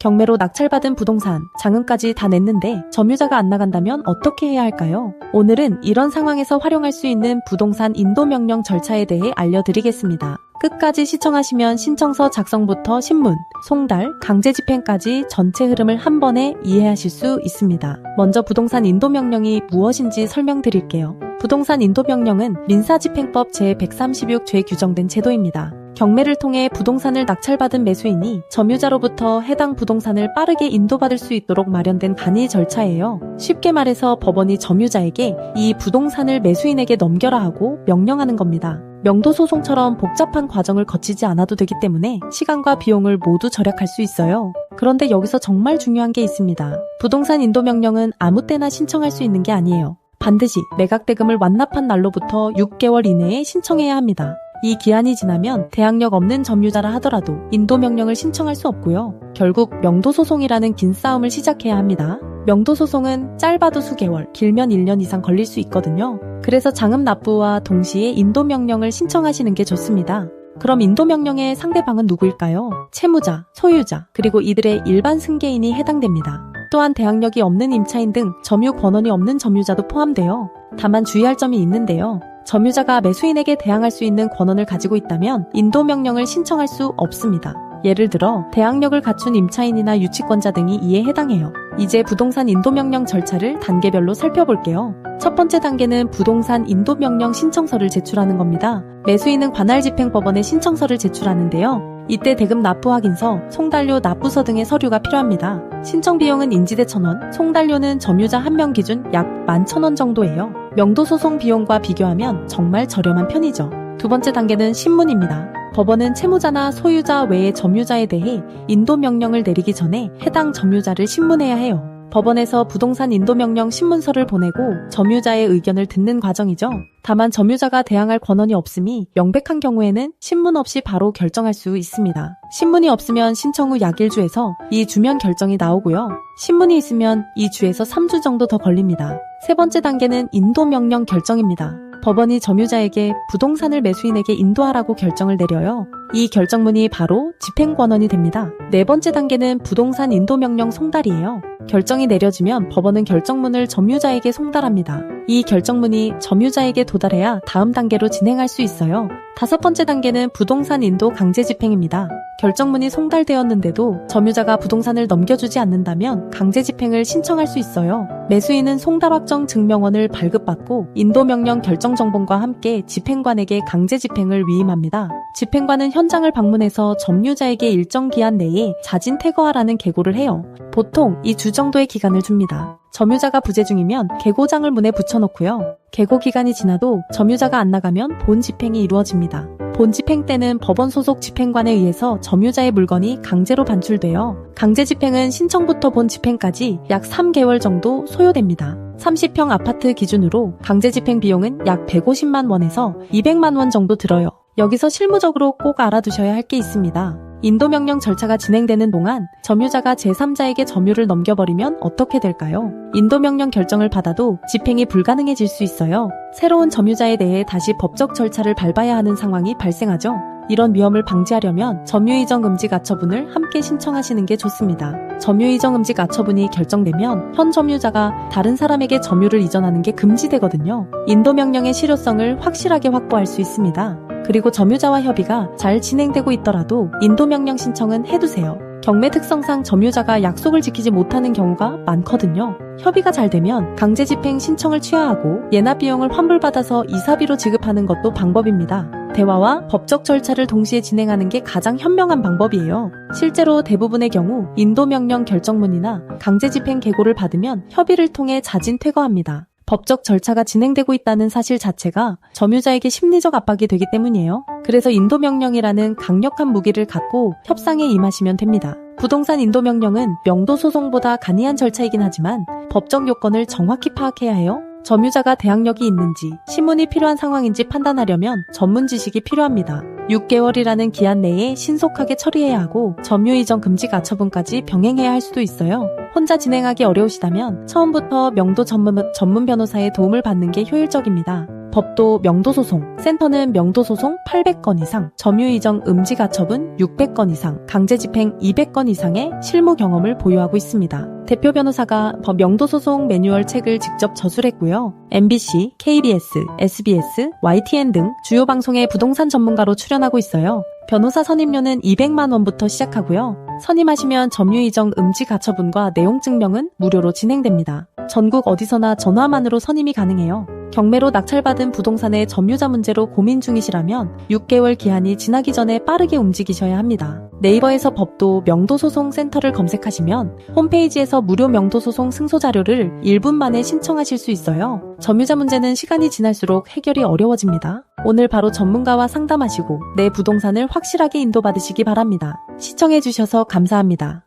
경매로 낙찰받은 부동산, 자금까지 다 냈는데 점유자가 안 나간다면 어떻게 해야 할까요? 오늘은 이런 상황에서 활용할 수 있는 부동산 인도명령 절차에 대해 알려드리겠습니다. 끝까지 시청하시면 신청서 작성부터 신문, 송달, 강제집행까지 전체 흐름을 한 번에 이해하실 수 있습니다. 먼저 부동산 인도명령이 무엇인지 설명드릴게요. 부동산 인도명령은 민사집행법 제136조에 규정된 제도입니다. 경매를 통해 부동산을 낙찰받은 매수인이 점유자로부터 해당 부동산을 빠르게 인도받을 수 있도록 마련된 간이 절차예요. 쉽게 말해서 법원이 점유자에게 이 부동산을 매수인에게 넘겨라 하고 명령하는 겁니다. 명도소송처럼 복잡한 과정을 거치지 않아도 되기 때문에 시간과 비용을 모두 절약할 수 있어요. 그런데 여기서 정말 중요한 게 있습니다. 부동산 인도명령은 아무 때나 신청할 수 있는 게 아니에요. 반드시 매각대금을 완납한 날로부터 6개월 이내에 신청해야 합니다. 이 기한이 지나면 대항력 없는 점유자라 하더라도 인도명령을 신청할 수 없고요. 결국 명도소송이라는 긴 싸움을 시작해야 합니다. 명도소송은 짧아도 수개월, 길면 1년 이상 걸릴 수 있거든요. 그래서 자금 납부와 동시에 인도명령을 신청하시는 게 좋습니다. 그럼 인도명령의 상대방은 누구일까요? 채무자, 소유자, 그리고 이들의 일반 승계인이 해당됩니다. 또한 대항력이 없는 임차인 등 점유 권한이 없는 점유자도 포함돼요. 다만 주의할 점이 있는데요. 점유자가 매수인에게 대항할 수 있는 권한을 가지고 있다면 인도명령을 신청할 수 없습니다. 예를 들어 대항력을 갖춘 임차인이나 유치권자 등이 이에 해당해요. 이제 부동산 인도명령 절차를 단계별로 살펴볼게요. 첫 번째 단계는 부동산 인도명령 신청서를 제출하는 겁니다. 매수인은 관할집행법원에 신청서를 제출하는데요. 이때 대금 납부 확인서, 송달료 납부서 등의 서류가 필요합니다. 신청 비용은 인지대 1,000원, 송달료는 점유자 1명 기준 약 11,000원 정도예요. 명도소송 비용과 비교하면 정말 저렴한 편이죠. 두 번째 단계는 신문입니다. 법원은 채무자나 소유자 외의 점유자에 대해 인도명령을 내리기 전에 해당 점유자를 신문해야 해요. 법원에서 부동산 인도명령 신문서를 보내고 점유자의 의견을 듣는 과정이죠. 다만 점유자가 대항할 권한이 없음이 명백한 경우에는 신문 없이 바로 결정할 수 있습니다. 신문이 없으면 신청 후 약 1주에서 2주면 결정이 나오고요. 신문이 있으면 2주에서 3주 정도 더 걸립니다. 세 번째 단계는 인도명령 결정입니다. 법원이 점유자에게 부동산을 매수인에게 인도하라고 결정을 내려요. 이 결정문이 바로 집행권한이 됩니다. 네 번째 단계는 부동산 인도명령 송달이에요. 결정이 내려지면 법원은 결정문을 점유자에게 송달합니다. 이 결정문이 점유자에게 도달해야 다음 단계로 진행할 수 있어요. 다섯 번째 단계는 부동산 인도 강제집행입니다. 결정문이 송달되었는데도 점유자가 부동산을 넘겨주지 않는다면 강제집행을 신청할 수 있어요. 매수인은 송달 확정 증명원을 발급받고 인도명령 결정정본과 함께 집행관에게 강제집행을 위임합니다. 집행관은 현장을 방문해서 점유자에게 일정 기한 내에 자진 퇴거하라는 계고를 해요. 보통 2주 정도의 기간을 줍니다. 점유자가 부재 중이면 계고장을 문에 붙여놓고요. 계고 기간이 지나도 점유자가 안 나가면 본 집행이 이루어집니다. 본 집행 때는 법원 소속 집행관에 의해서 점유자의 물건이 강제로 반출돼요. 강제 집행은 신청부터 본 집행까지 약 3개월 정도 소요됩니다. 30평 아파트 기준으로 강제 집행 비용은 약 150만 원에서 200만 원 정도 들어요. 여기서 실무적으로 꼭 알아두셔야 할 게 있습니다. 인도명령 절차가 진행되는 동안 점유자가 제3자에게 점유를 넘겨버리면 어떻게 될까요? 인도명령 결정을 받아도 집행이 불가능해질 수 있어요. 새로운 점유자에 대해 다시 법적 절차를 밟아야 하는 상황이 발생하죠. 이런 위험을 방지하려면 점유이전금지 가처분을 함께 신청하시는 게 좋습니다. 점유이전금지 가처분이 결정되면 현 점유자가 다른 사람에게 점유를 이전하는 게 금지되거든요. 인도명령의 실효성을 확실하게 확보할 수 있습니다. 그리고 점유자와 협의가 잘 진행되고 있더라도 인도명령 신청은 해두세요. 경매 특성상 점유자가 약속을 지키지 못하는 경우가 많거든요. 협의가 잘 되면 강제집행 신청을 취하하고 예납 비용을 환불받아서 이사비로 지급하는 것도 방법입니다. 대화와 법적 절차를 동시에 진행하는 게 가장 현명한 방법이에요. 실제로 대부분의 경우 인도명령 결정문이나 강제집행 계고를 받으면 협의를 통해 자진 퇴거합니다. 법적 절차가 진행되고 있다는 사실 자체가 점유자에게 심리적 압박이 되기 때문이에요. 그래서 인도명령이라는 강력한 무기를 갖고 협상에 임하시면 됩니다. 부동산 인도명령은 명도소송보다 간이한 절차이긴 하지만 법적 요건을 정확히 파악해야 해요. 점유자가 대항력이 있는지, 신문이 필요한 상황인지 판단하려면 전문 지식이 필요합니다. 6개월이라는 기한 내에 신속하게 처리해야 하고 점유 이전 금지 가처분까지 병행해야 할 수도 있어요. 혼자 진행하기 어려우시다면 처음부터 명도 전문 변호사의 도움을 받는 게 효율적입니다. 법도 명도소송, 센터는 명도소송 800건 이상, 점유이전 음지 가처분 600건 이상, 강제집행 200건 이상의 실무 경험을 보유하고 있습니다. 대표 변호사가 명도소송 매뉴얼 책을 직접 저술했고요. MBC, KBS, SBS, YTN 등 주요 방송의 부동산 전문가로 출연하고 있어요. 변호사 선임료는 200만 원부터 시작하고요. 선임하시면 점유이전 음지 가처분과 내용 증명은 무료로 진행됩니다. 전국 어디서나 전화만으로 선임이 가능해요. 경매로 낙찰받은 부동산의 점유자 문제로 고민 중이시라면 6개월 기한이 지나기 전에 빠르게 움직이셔야 합니다. 네이버에서 법도 명도소송 센터를 검색하시면 홈페이지에서 무료 명도소송 승소 자료를 1분 만에 신청하실 수 있어요. 점유자 문제는 시간이 지날수록 해결이 어려워집니다. 오늘 바로 전문가와 상담하시고 내 부동산을 확실하게 인도받으시기 바랍니다. 시청해주셔서 감사합니다.